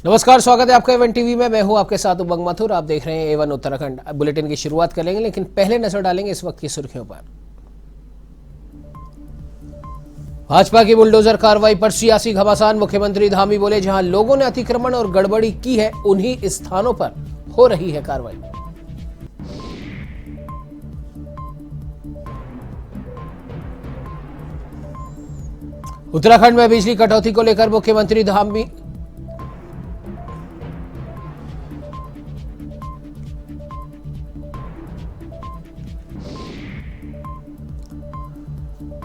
नमस्कार, स्वागत है आपका एवन टीवी में। मैं हूं आपके साथ उमंग मथुर। आप देख रहे हैं एवन उत्तराखंड। बुलेटिन की शुरुआत करेंगे, लेकिन पहले नजर डालेंगे इस वक्त की सुर्खियों पर। भाजपा की बुलडोजर कार्रवाई पर सियासी घमासान। मुख्यमंत्री धामी बोले, जहां लोगों ने अतिक्रमण और गड़बड़ी की है उन्हीं स्थानों पर हो रही है कार्रवाई। उत्तराखंड में बिजली कटौती को लेकर मुख्यमंत्री धामी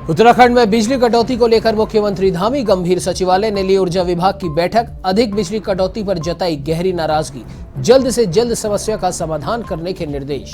उत्तराखंड में बिजली कटौती को लेकर मुख्यमंत्री धामी गंभीर। सचिवालय ने ली ऊर्जा विभाग की बैठक। अधिक बिजली कटौती पर जताई गहरी नाराजगी। जल्द से जल्द समस्या का समाधान करने के निर्देश।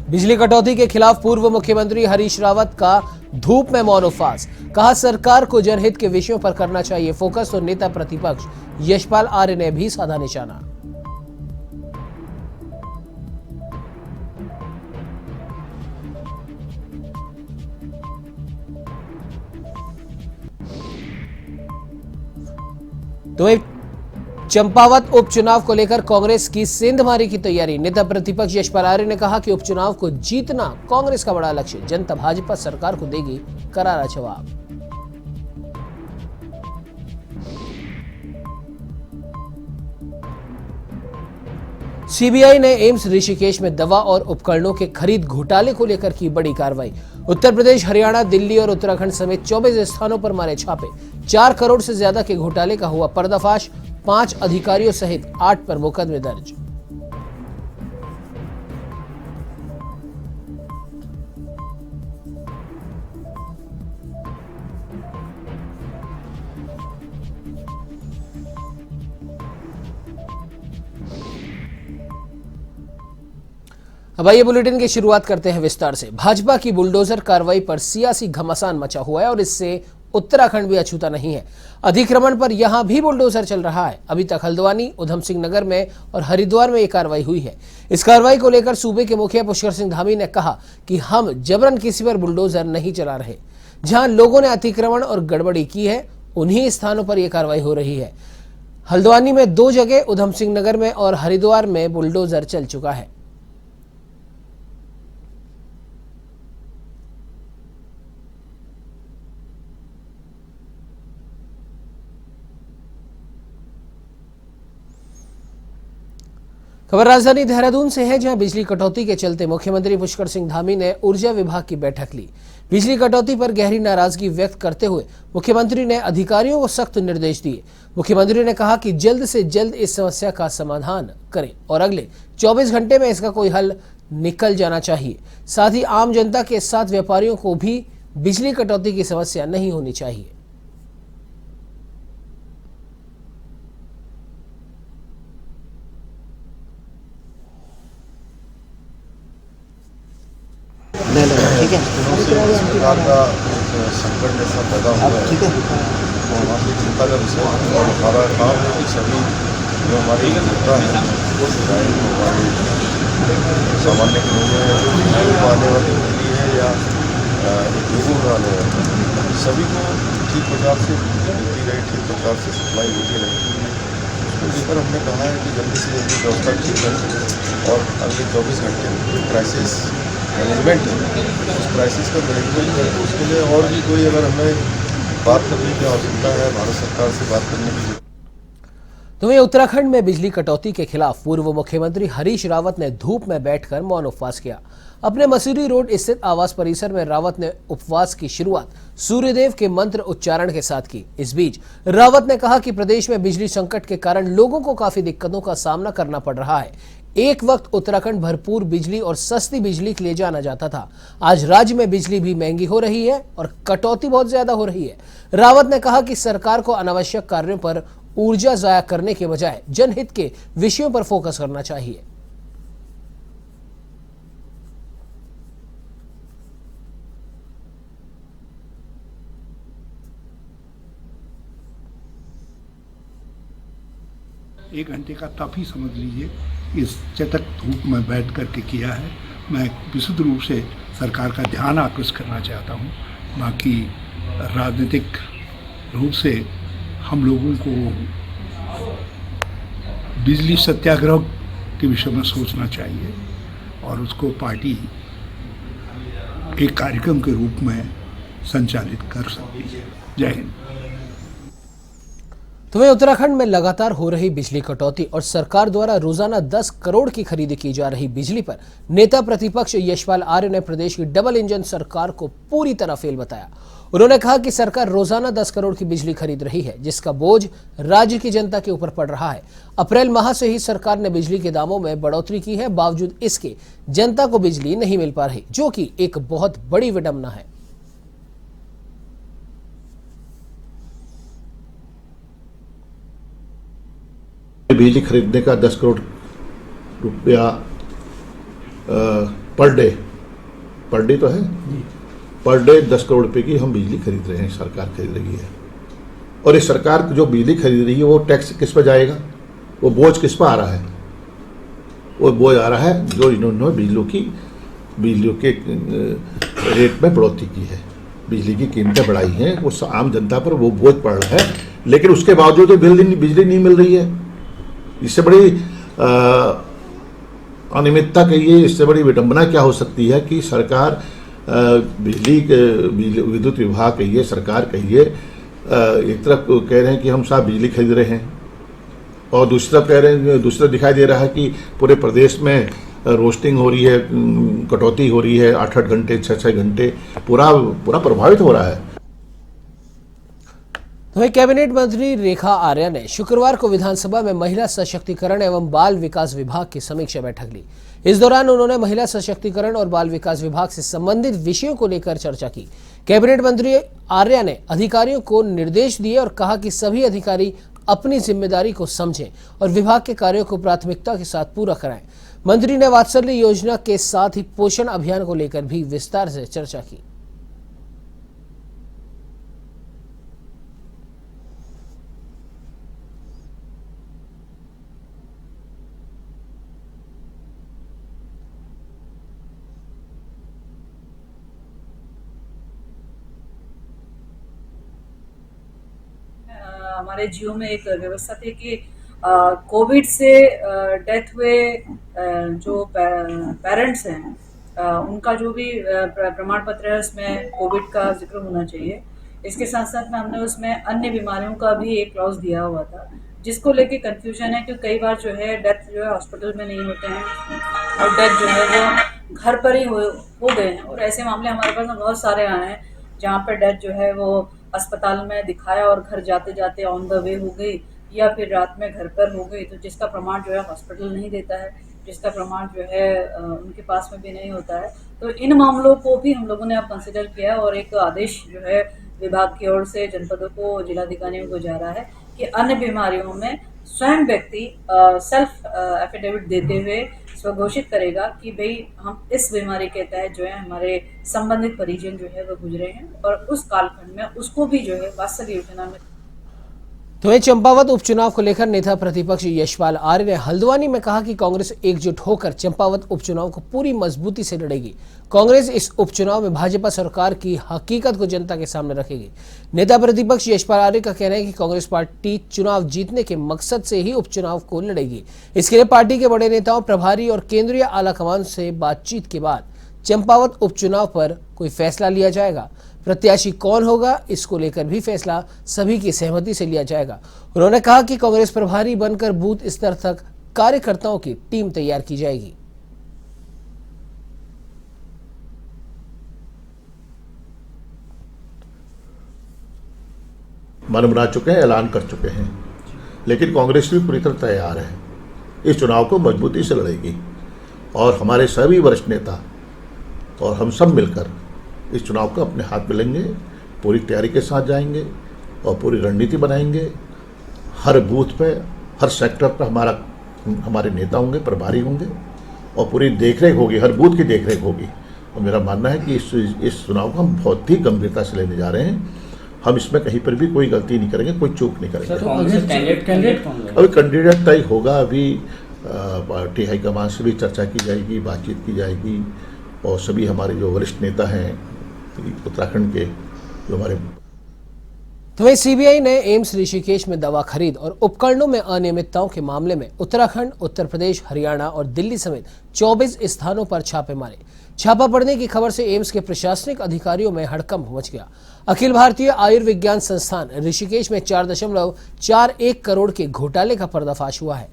बिजली कटौती के खिलाफ पूर्व मुख्यमंत्री हरीश रावत का धूप में मौन उपवास। कहा, सरकार को जनहित के विषयों पर करना चाहिए फोकस। और नेता प्रतिपक्ष यशपाल आर्य ने भी साधा निशाना। तो चंपावत उपचुनाव को लेकर कांग्रेस की सेंधमारी की तैयारी। नेता प्रतिपक्ष यशपाल आर्य ने कहा कि उपचुनाव को जीतना कांग्रेस का बड़ा लक्ष्य। जनता भाजपा सरकार को देगी करारा जवाब। सीबीआई ने एम्स ऋषिकेश में दवा और उपकरणों के खरीद घोटाले को लेकर की बड़ी कार्रवाई। उत्तर प्रदेश, हरियाणा, दिल्ली और उत्तराखंड समेत 24 स्थानों पर मारे छापे। 4 करोड़ से ज्यादा के घोटाले का हुआ पर्दाफाश। 5 अधिकारियों सहित 8 पर मुकदमे दर्ज। अब आइए बुलेटिन की शुरुआत करते हैं विस्तार से। भाजपा की बुलडोजर कार्रवाई पर सियासी घमासान मचा हुआ है और इससे उत्तराखंड भी अछूता नहीं है। अतिक्रमण पर यहां भी बुलडोजर चल रहा है। अभी तक हल्द्वानी, उधम सिंह नगर में और हरिद्वार में यह कार्रवाई हुई है। इस कार्रवाई को लेकर सूबे के मुखिया पुष्कर सिंह धामी ने कहा कि हम जबरन किसी पर बुलडोजर नहीं चला रहे। जहां लोगों ने अतिक्रमण और गड़बड़ी की है उन्हीं स्थानों पर यह कार्रवाई हो रही है। हल्द्वानी में 2 जगह, उधम सिंह नगर में और हरिद्वार में बुलडोजर चल चुका है। खबर राजधानी देहरादून से है, जहां बिजली कटौती के चलते मुख्यमंत्री पुष्कर सिंह धामी ने ऊर्जा विभाग की बैठक ली। बिजली कटौती पर गहरी नाराजगी व्यक्त करते हुए मुख्यमंत्री ने अधिकारियों को सख्त निर्देश दिए। मुख्यमंत्री ने कहा कि जल्द से जल्द इस समस्या का समाधान करें और अगले 24 घंटे में इसका कोई हल निकल जाना चाहिए। साथ ही आम जनता के साथ व्यापारियों को भी बिजली कटौती की समस्या नहीं होनी चाहिए। ठीक है, सरकार का संकट जैसा पैदा हुआ है, ठीक है, तो हमारी चिंता का विषय और हमारा काम है कि सभी जो हमारी जनता है, चाहे वो हमारे सामान्य लोग आने वाली पीढ़ी है या उद्योगों में आने वाले, सभी को ठीक प्रकार से मिलती रहे, ठीक प्रकार से सप्लाई होती रहे। उसको लेकर हमने कहा है कि जल्दी से जल्दी व्यवस्था ठीक करें और अगले 24 घंटे में क्राइसिस मैनेजमेंट है, उस क्राइसिस का मैनेजमेंट है। उसके लिए और भी कोई अगर हमें बात करने की आवश्यकता है, भारत सरकार से बात करने की। तो वहीं उत्तराखंड में बिजली कटौती के खिलाफ पूर्व मुख्यमंत्री हरीश रावत ने धूप में बैठकर मौन उपवास किया। अपने मसूरी रोड स्थित आवास परिसर में रावत ने उपवास की शुरुआत सूर्यदेव के मंत्र उच्चारण के साथ की। इस बीच रावत ने कहा कि प्रदेश में बिजली संकट के कारण लोगों को काफी दिक्कतों का सामना करना पड़ रहा है। एक वक्त उत्तराखंड भरपूर बिजली और सस्ती बिजली के लिए जाना जाता था। आज राज्य में बिजली भी महंगी हो रही है और कटौती बहुत ज्यादा हो रही है। रावत ने कहा कि सरकार को अनावश्यक कार्यों पर ऊर्जा जाया करने के बजाय जनहित के विषयों पर फोकस करना चाहिए। 1 घंटे का तप ही समझ लीजिए इस चटक धूप में बैठ करके किया है। मैं विशुद्ध रूप से सरकार का ध्यान आकृष्ट करना चाहता हूँ। बाकी राजनीतिक रूप से हम लोगों को बिजली सत्याग्रह के विषय में सोचना चाहिए और उसको पार्टी एक कार्यक्रम के रूप में संचालित कर सकती है। जय हिंद। तो वहीं उत्तराखंड में लगातार हो रही बिजली कटौती और सरकार द्वारा रोजाना 10 करोड़ की खरीदी की जा रही बिजली पर नेता प्रतिपक्ष यशपाल आर्य ने प्रदेश की डबल इंजन सरकार को पूरी तरह फेल बताया। उन्होंने कहा कि सरकार रोजाना 10 करोड़ की बिजली खरीद रही है, जिसका बोझ राज्य की जनता के ऊपर पड़ रहा है। अप्रैल माह से ही सरकार ने बिजली के दामों में बढ़ोतरी की है, बावजूद इसके जनता को बिजली नहीं मिल पा रही, जो कि एक बहुत बड़ी विडंबना है। बिजली खरीदने का 10 करोड़ रुपया पर डे तो है, पर डे 10 करोड़ रुपए की हम बिजली खरीद रहे हैं, सरकार खरीद रही है। और इस सरकार जो बिजली खरीद रही है वो टैक्स किस पर जाएगा, वो बोझ किस पर आ रहा है? वो बोझ आ रहा है जो इन्होंने बिजलियों के रेट में बढ़ोतरी की है, बिजली की कीमतें बढ़ाई हैं, वो आम जनता पर वो बोझ पड़ रहा है। लेकिन उसके बावजूद तो बिजली नहीं मिल रही है। इससे बड़ी अनियमितता कहिए, इससे बड़ी विडंबना क्या हो सकती है कि सरकार विद्युत विभाग कहिए, सरकार कहिए, एक तरफ कह रहे हैं कि हम साहब बिजली खरीद रहे हैं और दूसरी तरफ कह रहे हैं, दूसरा दिखाई दे रहा है कि पूरे प्रदेश में रोस्टिंग हो रही है, कटौती हो रही है, 8-8 घंटे 6-6 घंटे, पूरा प्रभावित हो रहा है। वहीं कैबिनेट मंत्री रेखा आर्या ने शुक्रवार को विधानसभा में महिला सशक्तिकरण एवं बाल विकास विभाग की समीक्षा बैठक ली। इस दौरान उन्होंने महिला सशक्तिकरण और बाल विकास विभाग से संबंधित विषयों को लेकर चर्चा की। कैबिनेट मंत्री आर्या ने अधिकारियों को निर्देश दिए और कहा कि सभी अधिकारी अपनी जिम्मेदारी को समझें और विभाग के कार्यों को प्राथमिकता के साथ पूरा कराएं। मंत्री ने वात्सल्य योजना के साथ ही पोषण अभियान को लेकर भी विस्तार से चर्चा की। हमारे जियो में एक व्यवस्था थी कि कोविड से डेथ हुए जो पेरेंट्स हैं उनका जो भी प्रमाण पत्र है उसमें कोविड का जिक्र होना चाहिए। इसके साथ साथ में हमने उसमें अन्य बीमारियों का भी एक क्लॉज दिया हुआ था, जिसको लेके कंफ्यूजन है कि कई बार जो है डेथ जो है हॉस्पिटल में नहीं होते हैं और डेथ जो है वो घर पर ही हो गए हैं। और ऐसे मामले हमारे पास में बहुत सारे आए हैं जहाँ पर डेथ जो है वो अस्पताल में दिखाया और घर जाते जाते ऑन द वे हो गई या फिर रात में घर पर हो गई, तो जिसका प्रमाण जो है हॉस्पिटल नहीं देता है, जिसका प्रमाण जो है उनके पास में भी नहीं होता है। तो इन मामलों को भी हम लोगों ने अब कंसिडर किया और एक आदेश जो है विभाग की ओर से जनपदों को, जिलाधिकारियों को जा रहा है कि अन्य बीमारियों में स्वयं व्यक्ति सेल्फ एफिडेविट देते हुए स्वघोषित करेगा कि भाई हम इस बीमारी के तहत जो है हमारे संबंधित परिजन जो है वो गुजरे हैं और उस कालखंड में उसको भी जो है वात्सल्य योजना में। तो वहीं चंपावत उपचुनाव को लेकर नेता प्रतिपक्ष यशपाल आर्य ने हल्द्वानी में कहा कि कांग्रेस एकजुट होकर चंपावत उपचुनाव को पूरी मजबूती से लड़ेगी। कांग्रेस इस उपचुनाव में भाजपा सरकार की हकीकत को जनता के सामने रखेगी। नेता प्रतिपक्ष यशपाल आर्य का कहना है कि कांग्रेस पार्टी चुनाव जीतने के मकसद से ही उपचुनाव को लड़ेगी। इसके लिए पार्टी के बड़े नेताओं, प्रभारी और केंद्रीय आलाकमान से बातचीत के बाद चंपावत उपचुनाव पर कोई फैसला लिया जाएगा। प्रत्याशी कौन होगा, इसको लेकर भी फैसला सभी की सहमति से लिया जाएगा। उन्होंने कहा कि कांग्रेस प्रभारी बनकर बूथ स्तर तक कार्यकर्ताओं की टीम तैयार की जाएगी। मन बना चुके हैं, ऐलान कर चुके हैं, लेकिन कांग्रेस भी पूरी तरह तैयार है, इस चुनाव को मजबूती से लड़ेगी और हमारे सभी वरिष्ठ नेता और हम सब मिलकर इस चुनाव को अपने हाथ में लेंगे, पूरी तैयारी के साथ जाएंगे और पूरी रणनीति बनाएंगे। हर बूथ पे, हर सेक्टर पर हमारे नेता होंगे, प्रभारी होंगे और पूरी देखरेख होगी, हर बूथ की देखरेख होगी। और मेरा मानना है कि इस चुनाव को हम बहुत ही गंभीरता से लेने जा रहे हैं। हम इसमें कहीं पर भी कोई गलती नहीं करेंगे, कोई चूक नहीं करेंगे। कैंडिडेट अभी कैंडिडेट तय होगा, अभी पार्टी हाईकमान से भी चर्चा की जाएगी, बातचीत की जाएगी और सभी हमारे जो वरिष्ठ नेता हैं उत्तराखंड के जो हमारे। तो वहीं सीबीआई ने एम्स ऋषिकेश में दवा खरीद और उपकरणों में अनियमितताओं के मामले में उत्तराखंड, उत्तर प्रदेश, हरियाणा और दिल्ली समेत 24 स्थानों पर छापे मारे। छापा पड़ने की खबर से एम्स के प्रशासनिक अधिकारियों में हड़कंप मच गया। अखिल भारतीय आयुर्विज्ञान संस्थान ऋषिकेश में 4.41 करोड़ के घोटाले का पर्दाफाश हुआ है।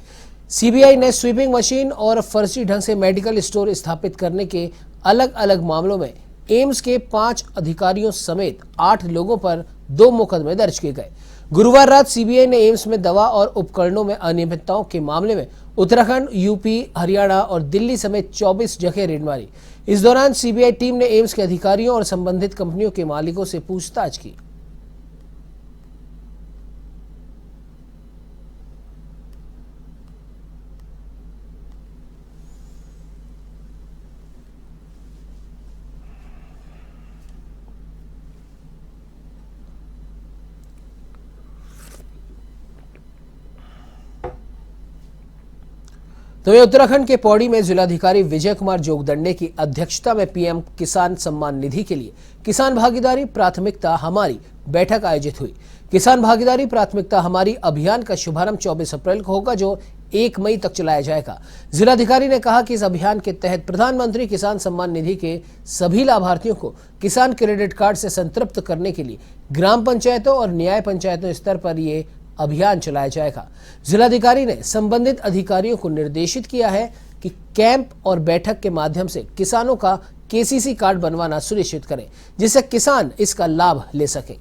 सीबीआई ने स्वीपिंग मशीन और फर्जी ढंग से मेडिकल स्टोर स्थापित करने के अलग अलग मामलों में एम्स के 5 अधिकारियों समेत 8 लोगों पर 2 मुकदमे दर्ज किए गए। गुरुवार रात सीबीआई ने एम्स में दवा और उपकरणों में अनियमितताओं के मामले में उत्तराखंड, यूपी, हरियाणा और दिल्ली समेत 24 जगह रेड मारी। इस दौरान सीबीआई टीम ने एम्स के अधिकारियों और संबंधित कंपनियों के मालिकों से पूछताछ की। तो ये उत्तराखंड के पौड़ी में जिलाधिकारी विजय कुमार जोगदंडे की अध्यक्षता में पीएम किसान सम्मान निधि के लिए किसान भागीदारी प्राथमिकता हमारी बैठक आयोजित हुई। किसान भागीदारी प्राथमिकता हमारी अभियान का शुभारंभ 24 अप्रैल को होगा, जो 1 मई तक चलाया जाएगा। जिलाधिकारी ने कहा कि इस अभियान के तहत प्रधानमंत्री किसान सम्मान निधि के सभी लाभार्थियों को किसान क्रेडिट कार्ड से संतृप्त करने के लिए ग्राम पंचायतों और न्याय पंचायतों स्तर पर ये अभियान चलाया जाएगा। जिलाधिकारी ने संबंधित अधिकारियों को निर्देशित किया है कि कैंप और बैठक के माध्यम से किसानों का केसीसी कार्ड बनवाना सुनिश्चित करें, जिससे किसान इसका लाभ ले सके।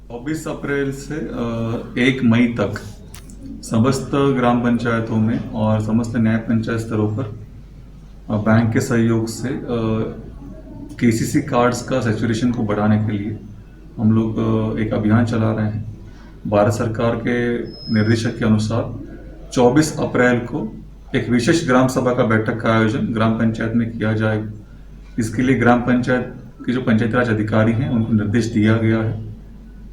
चौबीस अप्रैल से 1 मई तक समस्त ग्राम पंचायतों में और समस्त न्याय पंचायत स्तरों पर बैंक के सहयोग से केसीसी कार्ड्स का सैचुरेशन को बढ़ाने के लिए हम लोग एक अभियान चला रहे हैं। भारत सरकार के निर्देशक के अनुसार 24 अप्रैल को एक विशेष ग्राम सभा का बैठक का आयोजन ग्राम पंचायत में किया जाएगा। इसके लिए ग्राम पंचायत के जो पंचायती राज अधिकारी हैं उनको निर्देश दिया गया है।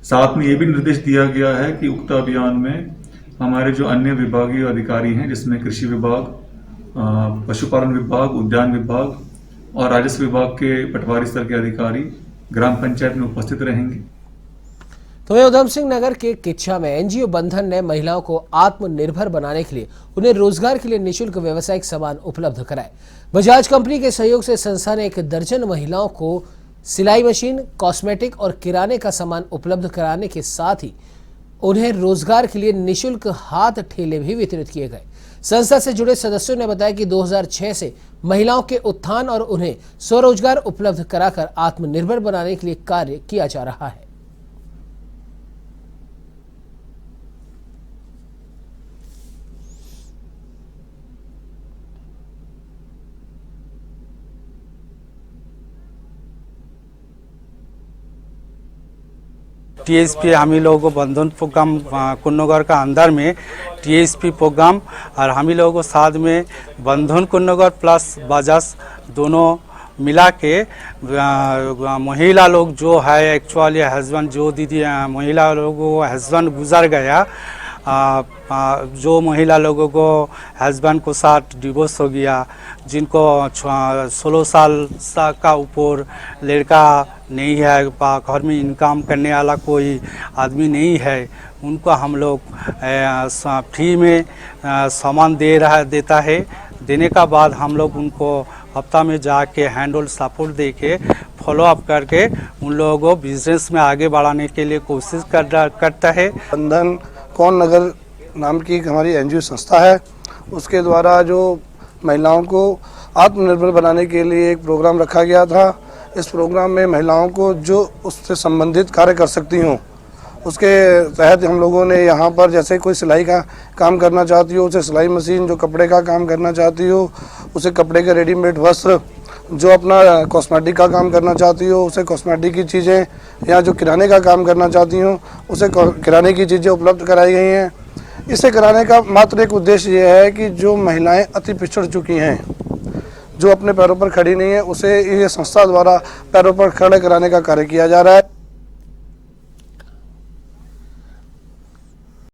साथ में ये भी निर्देश दिया गया है कि उक्त अभियान में हमारे जो अन्य विभागीय अधिकारी हैं, जिसमें कृषि विभाग, पशुपालन विभाग, उद्यान विभाग और राजस्व विभाग के पटवारी स्तर के अधिकारी ग्राम पंचायत में उपस्थित रहेंगे। तो वहीं उधम सिंह नगर के किच्छा में एनजीओ बंधन ने महिलाओं को आत्मनिर्भर बनाने के लिए उन्हें रोजगार के लिए निःशुल्क व्यावसायिक सामान उपलब्ध कराए। बजाज कंपनी के सहयोग से संस्था ने 1 दर्जन महिलाओं को सिलाई मशीन, कॉस्मेटिक और किराने का सामान उपलब्ध कराने के साथ ही उन्हें रोजगार के लिए निःशुल्क हाथ ठेले भी वितरित किए गए। संस्था से जुड़े सदस्यों ने बताया कि 2006 से महिलाओं के उत्थान और उन्हें स्वरोजगार उपलब्ध कराकर आत्मनिर्भर बनाने के लिए कार्य किया जा रहा है। टीएसपी हम ही लोगों को बंधन प्रोग्राम कुन्नगर का अंदर में टीएसपी प्रोग्राम और हम ही लोगों को साथ में बंधन कुन्नगर प्लस बजाज दोनों मिला के महिला लोग जो है एक्चुअली हस्बैंड जो दीदी महिला लोगों को हस्बैंड गुजर गया, जो महिला लोगों को हस्बैंड को साथ डिवोर्स हो गया, जिनको 16 साल का ऊपर लड़का नहीं है, घर में इनकम करने वाला कोई आदमी नहीं है, उनको हम लोग फ्री में सामान देता है। देने का बाद हम लोग उनको हफ्ता में जाके हैंड होल्ड सपोर्ट दे के फॉलो अप करके उन लोगों को बिजनेस में आगे बढ़ाने के लिए कोशिश करता है। बंधन कौन नगर नाम की हमारी एनजीओ संस्था है, उसके द्वारा जो महिलाओं को आत्मनिर्भर बनाने के लिए एक प्रोग्राम रखा गया था। इस प्रोग्राम में महिलाओं को जो उससे संबंधित कार्य कर सकती हों उसके तहत हम लोगों ने यहाँ पर जैसे कोई सिलाई का काम करना चाहती हो उसे सिलाई मशीन, जो कपड़े का काम करना चाहती हो उसे कपड़े के रेडीमेड वस्त्र, जो अपना कॉस्मेटिक का काम करना चाहती हो उसे कॉस्मेटिक की चीज़ें, या जो किराने का काम करना चाहती हो उसे किराने की चीज़ें उपलब्ध कराई गई हैं। इसे कराने का मात्र एक उद्देश्य ये है कि जो महिलाएं अति पिछड़ चुकी हैं, जो अपने पैरों पर खड़ी नहीं है, उसे ये संस्था द्वारा पैरों पर खड़े कराने का कार्य किया जा रहा है।